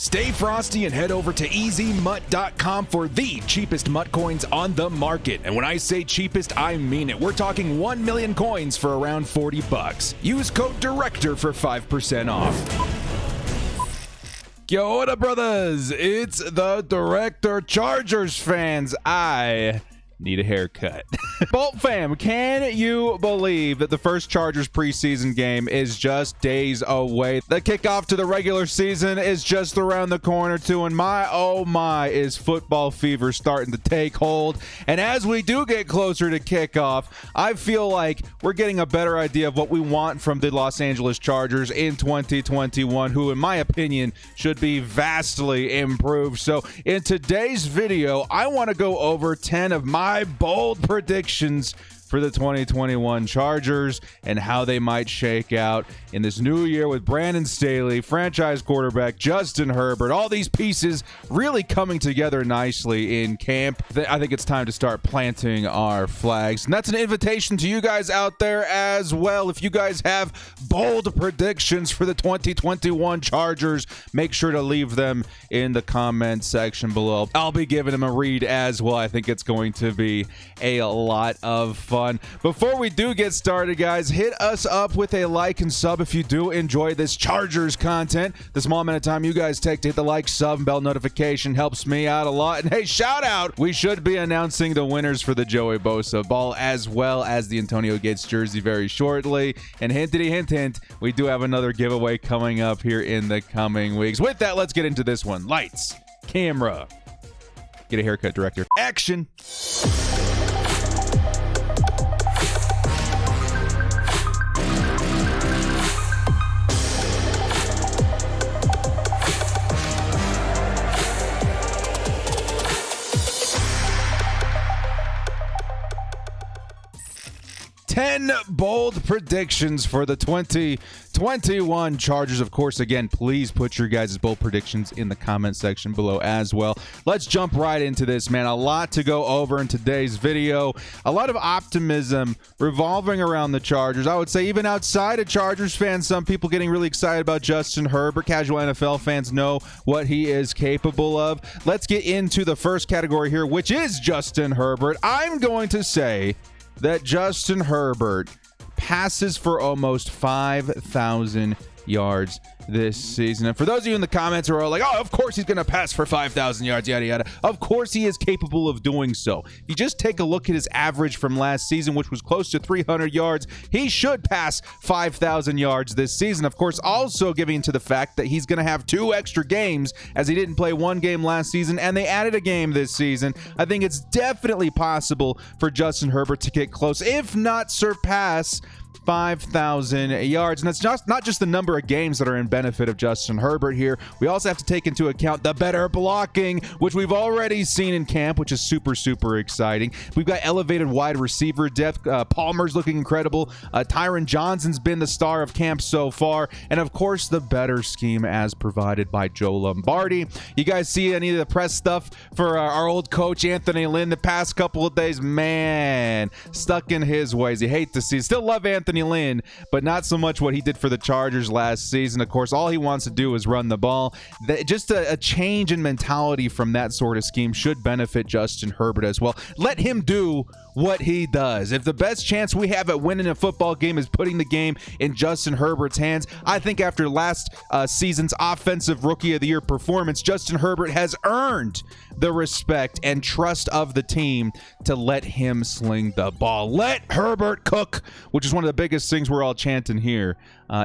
Stay frosty and head over to EasyMut.com for the cheapest MUT coins on the market. And when I say cheapest, I mean it. We're talking 1 million coins for around 40 bucks. Use code DIRECTOR for 5% off. Yo, what up, brothers? It's the Director. Chargers fans, I need a haircut. Bolt fam, can you believe that the first Chargers preseason game is just days away? The kickoff to the regular season is just around the corner too, and my oh my is football fever starting to take hold. And as we do get closer to kickoff, I feel like we're getting a better idea of what we want from the Los Angeles Chargers in 2021, who in my opinion should be vastly improved. So in today's video, I want to go over 10 of my bold predictions for the 2021 Chargers and how they might shake out in this new year with Brandon Staley, franchise quarterback Justin Herbert, all these pieces really coming together nicely in camp. I think it's time to start planting our flags. And that's an invitation to you guys out there as well. If you guys have bold predictions for the 2021 Chargers, make sure to leave them in the comment section below. I'll be giving them a read as well. I think it's going to be a lot of fun. Before we do get started, guys, hit us up with a like and sub if you do enjoy this Chargers content. The small amount of time you guys take to hit the like, sub, and bell notification helps me out a lot. And hey, shout out, we should be announcing the winners for the Joey Bosa ball as well as the Antonio Gates jersey very shortly. And hintity hint hint, we do have another giveaway coming up here in the coming weeks. With that, let's get into this one. Lights, camera, get a haircut, director. Action. 10 bold predictions for the 2021 Chargers. Of course, again, please put your guys' bold predictions in the comment section below as well. Let's jump right into this, man. A lot to go over in today's video. A lot of optimism revolving around the Chargers. I would say even outside of Chargers fans, some people getting really excited about Justin Herbert. Casual NFL fans know what he is capable of. Let's get into the first category here, which is Justin Herbert. I'm going to say that Justin Herbert passes for almost 5,000 yards this season. And for those of you in the comments who are like, oh, of course he's going to pass for 5,000 yards, yada, yada. Of course he is capable of doing so. If you just take a look at his average from last season, which was close to 300 yards, he should pass 5,000 yards this season. Of course, also giving to the fact that he's going to have 2 extra games as he didn't play 1 game last season and they added a game this season. I think it's definitely possible for Justin Herbert to get close, if not surpass 5,000 yards. And that's not just the number of games that are in benefit of Justin Herbert here. We also have to take into account the better blocking, which we've already seen in camp, which is super, super exciting. We've got elevated wide receiver depth. Palmer's looking incredible. Tyron Johnson's been the star of camp so far. And of course, the better scheme as provided by Joe Lombardi. You guys see any of the press stuff for our old coach, Anthony Lynn, the past couple of days? Man, stuck in his ways. You hate to see. Still love Anthony Lynn, but not so much what he did for the Chargers last season. Of course, all he wants to do is run the ball. Just a change in mentality from that sort of scheme should benefit Justin Herbert as well. Let him do what he does. If the best chance we have at winning a football game is putting the game in Justin Herbert's hands, I think after last season's Offensive Rookie of the Year performance, Justin Herbert has earned the respect and trust of the team to let him sling the ball. Let Herbert cook, which is one of the biggest things we're all chanting here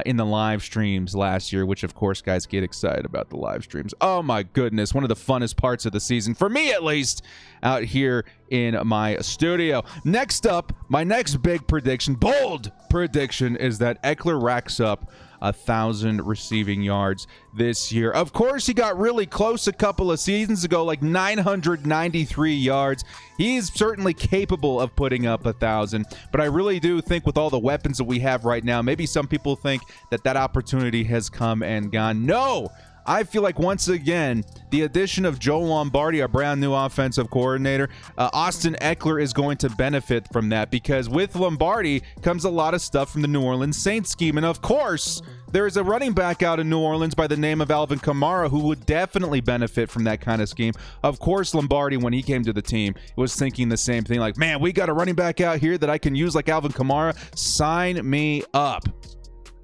in the live streams last year, which of course, guys, get excited about the live streams. Oh my goodness, one of the funnest parts of the season, for me at least, out here in my studio. Next up, my next big prediction, bold prediction, is that Ekeler racks up 1,000 receiving yards this year. Of course, he got really close a couple of seasons ago, like 993 yards. He's certainly capable of putting up 1,000, but I really do think with all the weapons that we have right now, maybe some people think that that opportunity has come and gone. No! I feel like once again, the addition of Joe Lombardi, our brand new offensive coordinator, Austin Ekeler is going to benefit from that, because with Lombardi comes a lot of stuff from the New Orleans Saints scheme. And of course, There is a running back out in New Orleans by the name of Alvin Kamara who would definitely benefit from that kind of scheme. Of course, Lombardi, when he came to the team, was thinking the same thing, like, man, we got a running back out here that I can use like Alvin Kamara. Sign me up.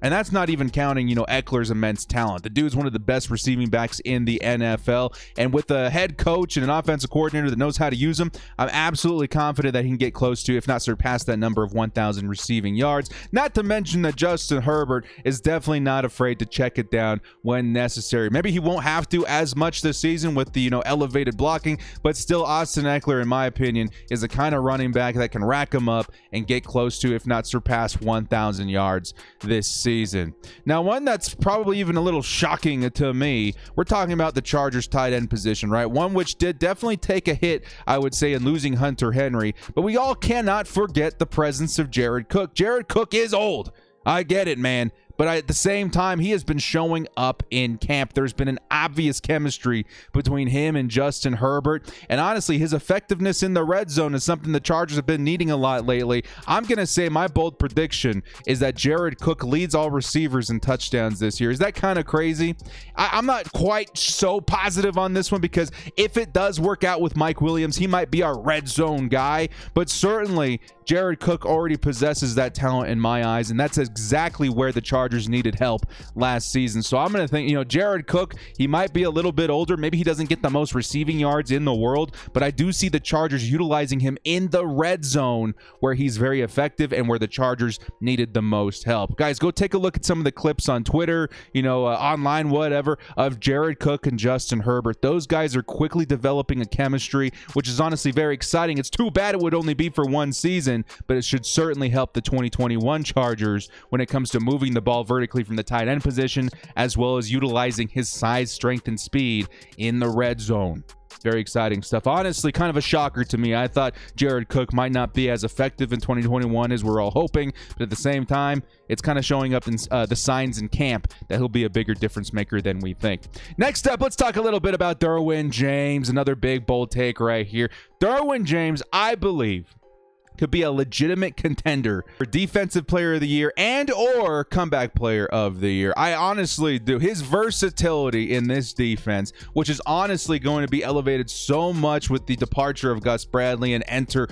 And that's not even counting, Ekeler's immense talent. The dude's one of the best receiving backs in the NFL. And with a head coach and an offensive coordinator that knows how to use him, I'm absolutely confident that he can get close to, if not surpass, that number of 1,000 receiving yards. Not to mention that Justin Herbert is definitely not afraid to check it down when necessary. Maybe he won't have to as much this season with the, elevated blocking, but still Austin Ekeler, in my opinion, is the kind of running back that can rack him up and get close to, if not surpass, 1,000 yards this season. Now, one that's probably even a little shocking to me, we're talking about the Chargers tight end position, right? One which did definitely take a hit, I would say, in losing Hunter Henry, but we all cannot forget the presence of Jared Cook. Jared Cook is old. I get it, man. But at the same time, he has been showing up in camp. There's been an obvious chemistry between him and Justin Herbert. And honestly, his effectiveness in the red zone is something the Chargers have been needing a lot lately. I'm going to say my bold prediction is that Jared Cook leads all receivers in touchdowns this year. Is that kind of crazy? I'm not quite so positive on this one, because if it does work out with Mike Williams, he might be our red zone guy. But certainly, Jared Cook already possesses that talent in my eyes, and that's exactly where the Chargers needed help last season. So I'm going to think, Jared Cook, he might be a little bit older. Maybe he doesn't get the most receiving yards in the world, but I do see the Chargers utilizing him in the red zone where he's very effective and where the Chargers needed the most help. Guys, go take a look at some of the clips on Twitter, online, whatever, of Jared Cook and Justin Herbert. Those guys are quickly developing a chemistry, which is honestly very exciting. It's too bad it would only be for one season, but it should certainly help the 2021 Chargers when it comes to moving the ball vertically from the tight end position, as well as utilizing his size, strength, and speed in the red zone. Very exciting stuff. Honestly, kind of a shocker to me. I thought Jared Cook might not be as effective in 2021 as we're all hoping, but at the same time, it's kind of showing up in the signs in camp that he'll be a bigger difference maker than we think. Next up, let's talk a little bit about Darwin James. Another big, bold take right here. Darwin James, I believe, could be a legitimate contender for Defensive Player of the Year and or Comeback Player of the Year. I honestly do. His versatility in this defense, which is honestly going to be elevated so much with the departure of Gus Bradley and enter,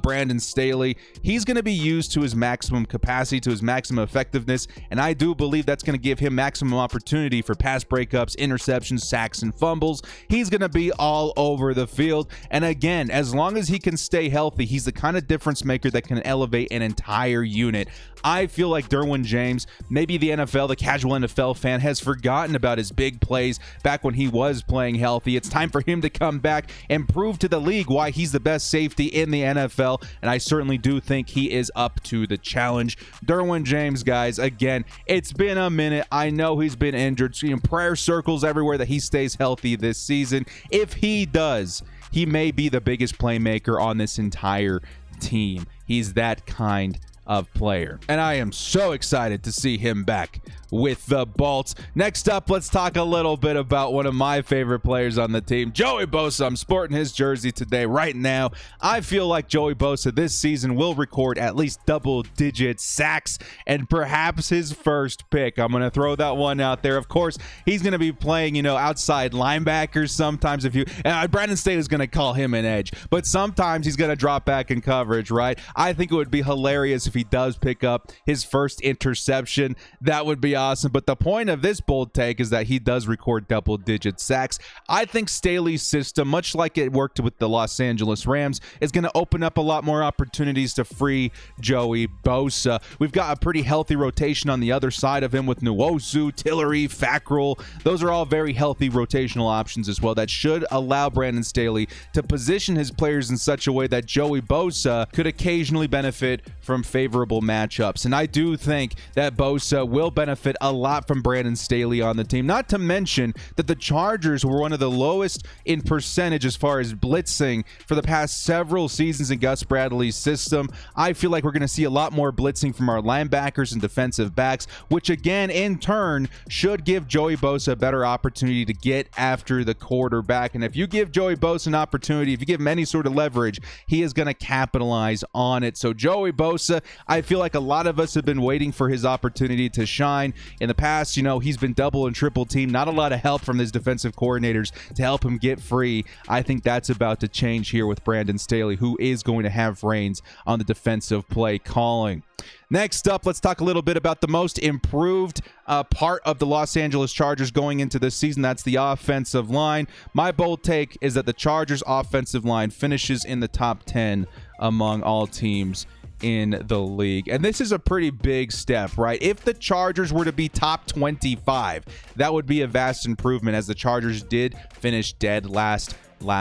Brandon Staley. He's going to be used to his maximum capacity, to his maximum effectiveness, and I do believe that's going to give him maximum opportunity for pass breakups, interceptions, sacks, and fumbles. He's going to be all over the field, and again, as long as he can stay healthy, he's the kind of difference maker that can elevate an entire unit. I feel like Darwin James, maybe the NFL, the casual NFL fan, has forgotten about his big plays back when he was playing healthy. It's time for him to come back and prove to the league why he's the best safety in the NFL, and I certainly do think he is up to the challenge. Darwin James, guys, again, it's been a minute. I know he's been injured. Prayer circles everywhere that he stays healthy this season. If he does, he may be the biggest playmaker on this entire team. He's that kind of player, and I am so excited to see him back with the Bolts. Next up, let's talk a little bit about one of my favorite players on the team, Joey Bosa. I'm sporting his jersey today right now. I feel like Joey Bosa this season will record at least double-digit sacks and perhaps his first pick. I'm going to throw that one out there. Of course, he's going to be playing, outside linebackers sometimes. Brandon Staley is going to call him an edge, but sometimes he's going to drop back in coverage, right? I think it would be hilarious if he does pick up his first interception. That would be awesome. But the point of this bold take is that he does record double-digit sacks. I think Staley's system, much like it worked with the Los Angeles Rams, is going to open up a lot more opportunities to free Joey Bosa. We've got a pretty healthy rotation on the other side of him with Nwosu, Tillery, Fackrell. Those are all very healthy rotational options as well that should allow Brandon Staley to position his players in such a way that Joey Bosa could occasionally benefit from favorable matchups. And I do think that Bosa will benefit a lot from Brandon Staley on the team. Not to mention that the Chargers were one of the lowest in percentage as far as blitzing for the past several seasons in Gus Bradley's system. I feel like we're going to see a lot more blitzing from our linebackers and defensive backs, which again, in turn, should give Joey Bosa a better opportunity to get after the quarterback. And if you give Joey Bosa an opportunity, if you give him any sort of leverage, he is going to capitalize on it. So Joey Bosa, I feel like a lot of us have been waiting for his opportunity to shine. In the past, he's been double and triple teamed. Not a lot of help from his defensive coordinators to help him get free. I think that's about to change here with Brandon Staley, who is going to have reins on the defensive play calling. Next up, let's talk a little bit about the most improved part of the Los Angeles Chargers going into this season. That's the offensive line. My bold take is that the Chargers offensive line finishes in the top 10 among all teams in the league. And this is a pretty big step, right? If the Chargers were to be top 25, that would be a vast improvement, as the Chargers did finish dead last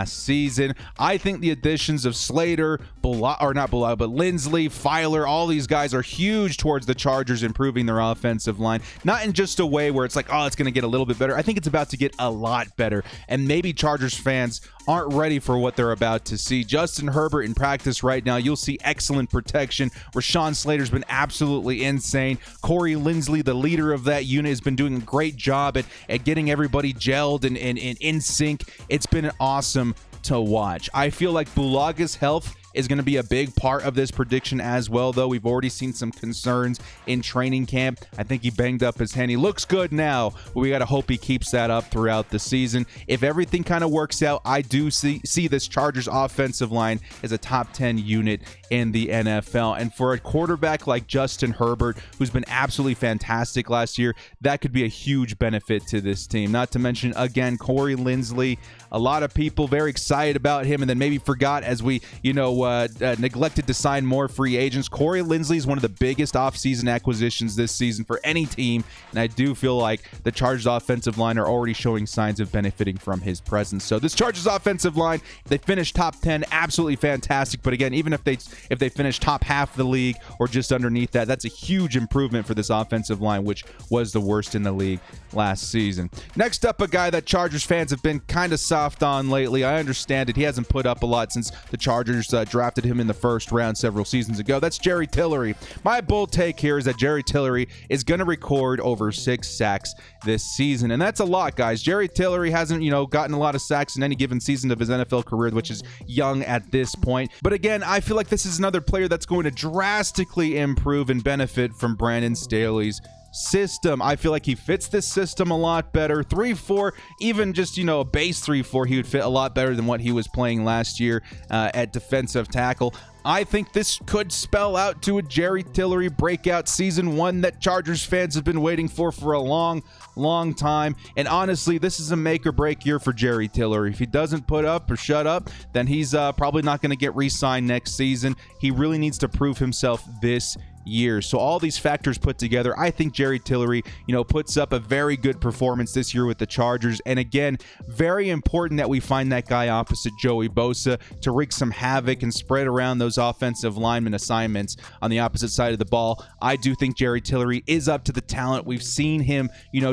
season. I think the additions of Slater, Lindsley, Filer, all these guys are huge towards the Chargers improving their offensive line. Not in just a way where it's like, oh, it's going to get a little bit better. I think it's about to get a lot better. And maybe Chargers fans aren't ready for what they're about to see. Justin Herbert in practice right now, you'll see excellent protection. Rashawn Slater's been absolutely insane. Corey Lindsley, the leader of that unit, has been doing a great job at getting everybody gelled and in sync. It's been awesome to watch. I feel like Bulaga's health is going to be a big part of this prediction as well, though. We've already seen some concerns in training camp. I think he banged up his hand. He looks good now, but we got to hope he keeps that up throughout the season. If everything kind of works out, I do see this Chargers offensive line as a top 10 unit in the NFL. And for a quarterback like Justin Herbert, who's been absolutely fantastic last year, that could be a huge benefit to this team. Not to mention, again, Corey Lindsley. A lot of people very excited about him and then maybe forgot as we, neglected to sign more free agents. Corey Lindsley is one of the biggest offseason acquisitions this season for any team, and I do feel like the Chargers offensive line are already showing signs of benefiting from his presence. So this Chargers offensive line, they finished top 10, absolutely fantastic. But again, even if they finish top half of the league or just underneath that, that's a huge improvement for this offensive line, which was the worst in the league last season. Next up, a guy that Chargers fans have been kind of soft on lately. I understand it. He hasn't put up a lot since the Chargers drafted him in the first round several seasons ago. That's Jerry Tillery. My bold take here is that Jerry Tillery is going to record over 6 sacks this season, and that's a lot, guys. Jerry Tillery hasn't, gotten a lot of sacks in any given season of his NFL career, which is young at this point. But again, I feel like this is another player that's going to drastically improve and benefit from Brandon Staley's system. I feel like he fits this system a lot better. 3-4, even just, a base 3-4, he would fit a lot better than what he was playing last year at defensive tackle. I think this could spell out to a Jerry Tillery breakout season, one that Chargers fans have been waiting for a long time. And honestly, this is a make or break year for Jerry Tillery. If he doesn't put up or shut up, then he's probably not going to get re-signed next season. He really needs to prove himself this year. So all these factors put together, I think Jerry Tillery, puts up a very good performance this year with the Chargers. And again, very important that we find that guy opposite Joey Bosa to wreak some havoc and spread around those offensive lineman assignments on the opposite side of the ball. I do think Jerry Tillery is up to the talent. We've seen him,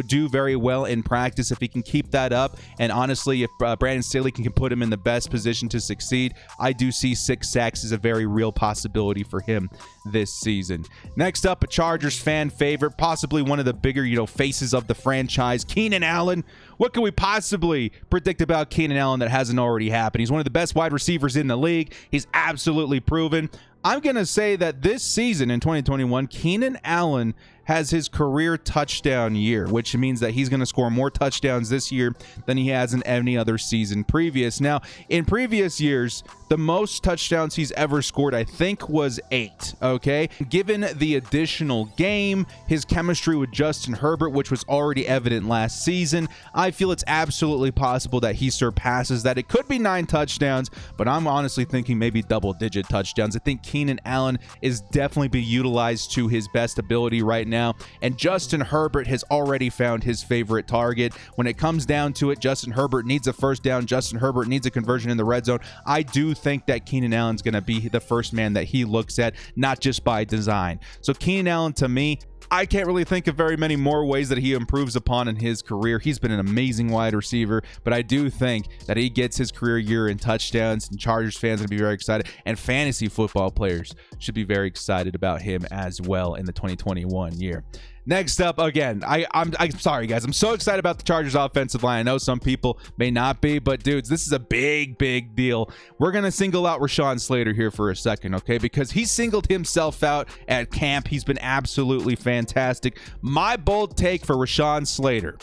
do very well in practice. If he can keep that up, and honestly, if Brandon Staley can put him in the best position to succeed, I do see 6 sacks as a very real possibility for him this season. Next up, a Chargers fan favorite, possibly one of the bigger, faces of the franchise, Keenan Allen. What can we possibly predict about Keenan Allen that hasn't already happened? He's one of the best wide receivers in the league. He's absolutely proven. I'm going to say that this season in 2021, Keenan Allen has his career touchdown year, which means that he's going to score more touchdowns this year than he has in any other season previous. Now, in previous years, the most touchdowns he's ever scored, I think, was 8, okay? Given the additional game, his chemistry with Justin Herbert, which was already evident last season, I feel it's absolutely possible that he surpasses that. It could be 9 touchdowns, but I'm honestly thinking maybe double-digit touchdowns. I think Keenan Allen is definitely being utilized to his best ability right now, and Justin Herbert has already found his favorite target. When it comes down to it, Justin Herbert needs a first down. Justin Herbert needs a conversion in the red zone. I do think that Keenan Allen's going to be the first man that he looks at, not just by design. So Keenan Allen, to me, I can't really think of very many more ways that he improves upon in his career. He's been an amazing wide receiver, but I do think that he gets his career year in touchdowns, and Chargers fans are going to be very excited, and fantasy football players should be very excited about him as well in the 2021 year. Next up, again, I'm sorry, guys. I'm so excited about the Chargers offensive line. I know some people may not be, but dudes, this is a big deal. We're going to single out Rashawn Slater here for a second, okay? Because he singled himself out at camp. He's been absolutely fantastic. My bold take for Rashawn Slater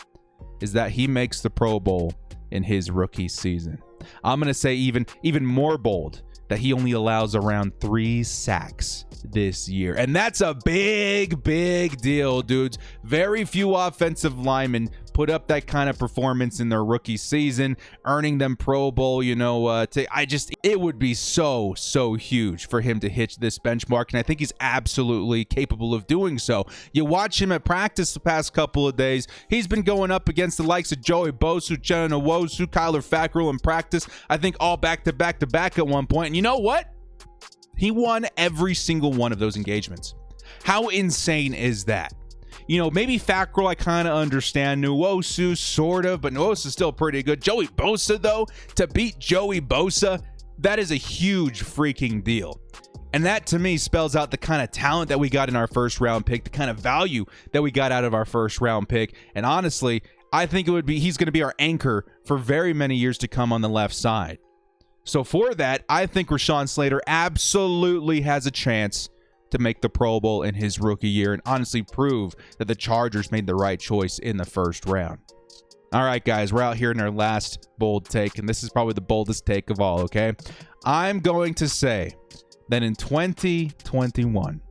is that he makes the Pro Bowl in his rookie season. I'm going to say even more bold, that he only allows around 3 sacks this year. And that's a big deal, dudes. Very few offensive linemen put up that kind of performance in their rookie season, earning them Pro Bowl. It would be so huge for him to hit this benchmark, and I think he's absolutely capable of doing so. You watch him at practice the past couple of days, he's been going up against the likes of Joey Bosa, Uchenna Nwosu, Kyler Fackrell in practice, I think all back to back at one point. And you know what? He won every single one of those engagements. How insane is that? Maybe Fackrell, I kind of understand. Nwosu, sort of, but Nwosu's still pretty good. Joey Bosa, though, to beat Joey Bosa, that is a huge freaking deal. And that, to me, spells out the kind of talent that we got in our first round pick, the kind of value that we got out of our first round pick. And honestly, I think he's going to be our anchor for very many years to come on the left side. So for that, I think Rashawn Slater absolutely has a chance to make the Pro Bowl in his rookie year and honestly prove that the Chargers made the right choice in the first round. All right, guys, we're out here in our last bold take, and this is probably the boldest take of all, okay? I'm going to say that in 2021,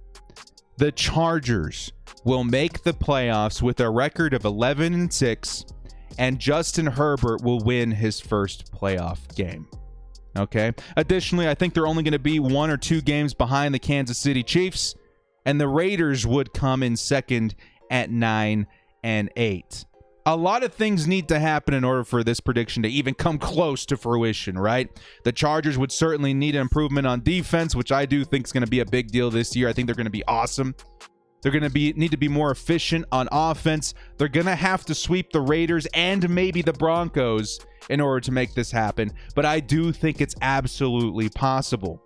the Chargers will make the playoffs with a record of 11-6, and Justin Herbert will win his first playoff game. Okay. Additionally, I think they're only going to be 1 or 2 games behind the Kansas City Chiefs, and the Raiders would come in second at 9-8. A lot of things need to happen in order for this prediction to even come close to fruition, right? The Chargers would certainly need an improvement on defense, which I do think is going to be a big deal this year. I think they're going to be awesome. They're going to need to be more efficient on offense. They're going to have to sweep the Raiders and maybe the Broncos in order to make this happen. But I do think it's absolutely possible.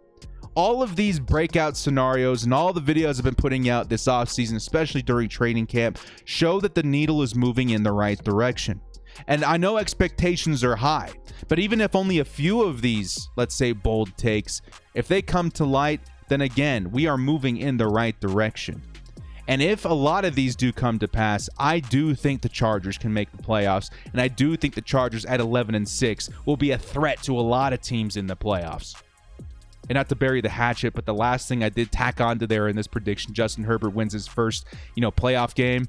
All of these breakout scenarios and all the videos I've been putting out this offseason, especially during training camp, show that the needle is moving in the right direction. And I know expectations are high, but even if only a few of these, let's say, bold takes, if they come to light, then again, we are moving in the right direction. And if a lot of these do come to pass, I do think the Chargers can make the playoffs, and I do think the Chargers at 11-6 will be a threat to a lot of teams in the playoffs. And not to bury the hatchet, but the last thing I did tack onto there in this prediction, Justin Herbert wins his first, playoff game.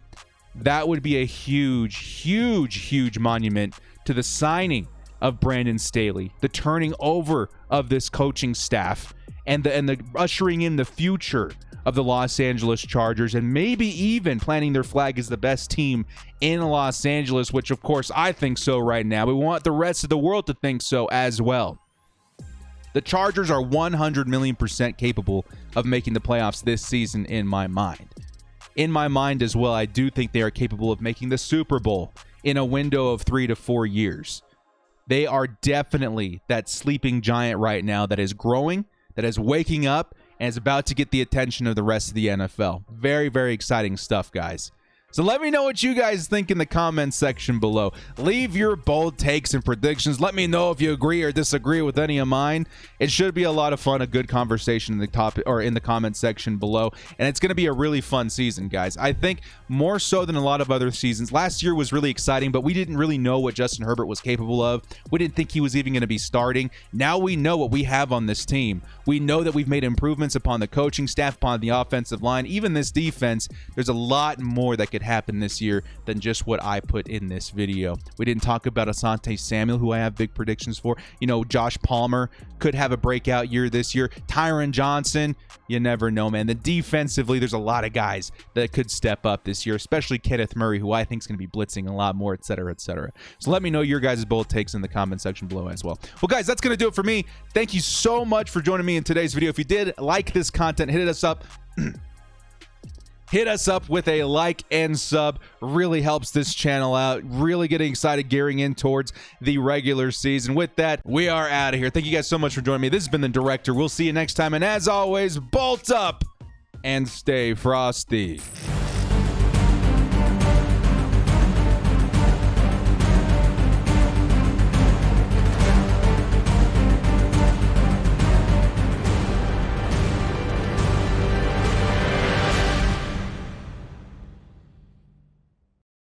That would be a huge monument to the signing of Brandon Staley, the turning over of this coaching staff, and the ushering in the future of the Los Angeles Chargers, and maybe even planting their flag as the best team in Los Angeles, which of course I think so right now. We want the rest of the world to think so as well. The Chargers are 100 million% capable of making the playoffs this season in my mind. In my mind as well, I do think they are capable of making the Super Bowl in a window of 3 to 4 years. They are definitely that sleeping giant right now that is growing, that is waking up, and is about to get the attention of the rest of the NFL. Very exciting stuff, guys. So let me know what you guys think in the comments section below. Leave your bold takes and predictions. Let me know if you agree or disagree with any of mine. It should be a lot of fun, a good conversation in the topic or in the comment section below. And it's going to be a really fun season, guys. I think more so than a lot of other seasons. Last year was really exciting, but we didn't really know what Justin Herbert was capable of. We didn't think he was even going to be starting. Now we know what we have on this team. We know that we've made improvements upon the coaching staff, upon the offensive line, even this defense. There's a lot more that could happen this year than just what I put in this video. We didn't talk about Asante Samuel, who I have big predictions for. Josh Palmer could have a breakout year this year. Tyron Johnson, you never know, man. Then defensively, there's a lot of guys that could step up this year, especially Kenneth Murray, who I think is going to be blitzing a lot more, etc. So let me know your guys' bold takes in the comment section below as well. Well, guys, that's going to do it for me. Thank you so much for joining me in today's video. If you did like this content, hit us up. Hit us up with a like and sub. Really helps this channel out. Really getting excited gearing in towards the regular season. With that, we are out of here. Thank you guys so much for joining me. This has been The Director. We'll see you next time. And as always, bolt up and stay frosty.